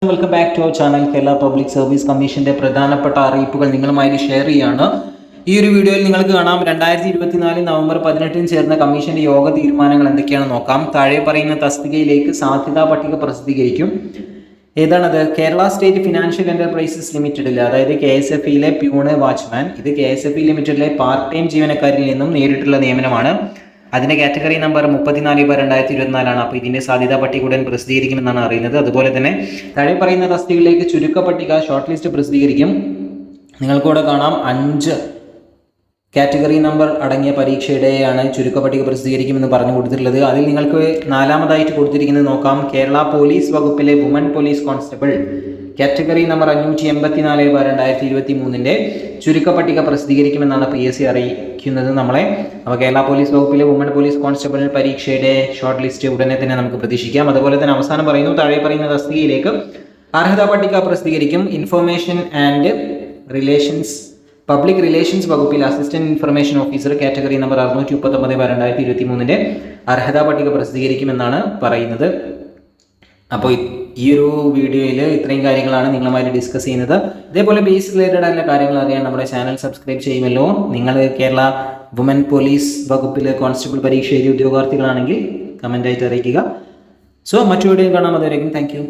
Welcome back to our channel. Kerala public service കമ്മീഷന്റെ പ്രധാനപ്പെട്ട അറിയിപ്പുകൾ നിങ്ങളുമായി ഷെയർ ചെയ്യുകയാണ്. ഈ ഒരു വീഡിയോയിൽ നിങ്ങൾക്ക് കാണാം 2024 നവംബർ 18 ചേർന്ന കമ്മീഷന്റെ യോഗ തീരുമാനങ്ങൾ എന്തൊക്കെയാണെന്ന് നോക്കാം. താഴെ പറയുന്ന തസ്തികയിലേക്ക് സാധ്യതാ പട്ടിക പ്രസിദ്ധീകരിക്കും. ഏതാണത്? കേരള സ്റ്റേറ്റ് ഫിനാൻഷ്യൽ എന്റർപ്രൈസസ് ലിമിറ്റഡിലെ, അതായത് KSFE-യിലെ പ്യൂണ് വാച്ച്മാൻ. ഇത് KSFE ലിമിറ്റഡിലെ പാർട്ട് ടൈം ജീവനക്കാരിൽ നിന്നും നേരിട്ടുള്ള നിയമനമാണ്. അതിന്റെ കാറ്റഗറി നമ്പർ 34/2024 അപ്പോൾ ഇതിന്റെ സാധ്യതാ പട്ടിക ഉടൻ പ്രസിദ്ധീകരിക്കുമെന്നാണ് അറിയുന്നത്. അതുപോലെ തന്നെ താഴെ പറയുന്ന തസ്തികകളിലേക്ക് ചുരുക്ക പട്ടിക ഷോർട്ട് ലിസ്റ്റ് പ്രസിദ്ധീകരിക്കും. നിങ്ങൾക്കിവിടെ കാണാം 5 കാറ്റഗറി നമ്പർ അടങ്ങിയ പരീക്ഷയുടെയാണ് ചുരുക്ക പട്ടിക പ്രസിദ്ധീകരിക്കുമെന്ന് പറഞ്ഞു കൊടുത്തിട്ടുള്ളത്. അതിൽ നിങ്ങൾക്ക് 4-ാമതായിട്ട് കൊടുത്തിരിക്കുന്നത് നോക്കാം. കേരള പോലീസ് വകുപ്പിലെ woman police constable category number 584/2023 ചുരുക്ക പട്ടിക പ്രസിദ്ധീകരിക്കുമെന്നാണ് PSC അറിയിക്കുന്നത് നമ്മളെ. അപ്പോൾ കേരള പോലീസ് വകുപ്പിലെ വുമൺ പോലീസ് കോൺസ്റ്റബിൾ പരീക്ഷയുടെ ഷോർട്ട് ലിസ്റ്റ് ഉടനെ തന്നെ നമുക്ക് പ്രതീക്ഷിക്കാം. അതുപോലെ തന്നെ അവസാനം പറയുന്നു, താഴെ പറയുന്ന തസ്തികയിലേക്ക് അർഹതാ പട്ടിക പ്രസിദ്ധീകരിക്കും. Information and relations public relations വകുപ്പിൽ assistant information officer category number 639/2023 അർഹതാ പട്ടിക പ്രസിദ്ധീകരിക്കുമെന്നാണ് പറയുന്നത്. അപ്പോൾ ഈ ഒരു വീഡിയോയിൽ ഇത്രയും കാര്യങ്ങളാണ് നിങ്ങളുമായി ഡിസ്കസ് ചെയ്യുന്നത്. ഇതേപോലെ ബേസ് റിലേറ്റഡ് ആയിട്ടുള്ള കാര്യങ്ങൾ അറിയാൻ നമ്മുടെ ചാനൽ സബ്സ്ക്രൈബ് ചെയ്യുമല്ലോ. നിങ്ങൾ കേരള വുമൻ പോലീസ് വകുപ്പിൽ കോൺസ്റ്റബിൾ പരീക്ഷ എഴുതിയ ഉദ്യോഗാർത്ഥികളാണെങ്കിൽ കമൻ്റായിട്ട് അറിയിക്കുക. സോ മറ്റു വീഡിയോ കാണാം. അതുവരെയും താങ്ക് യു.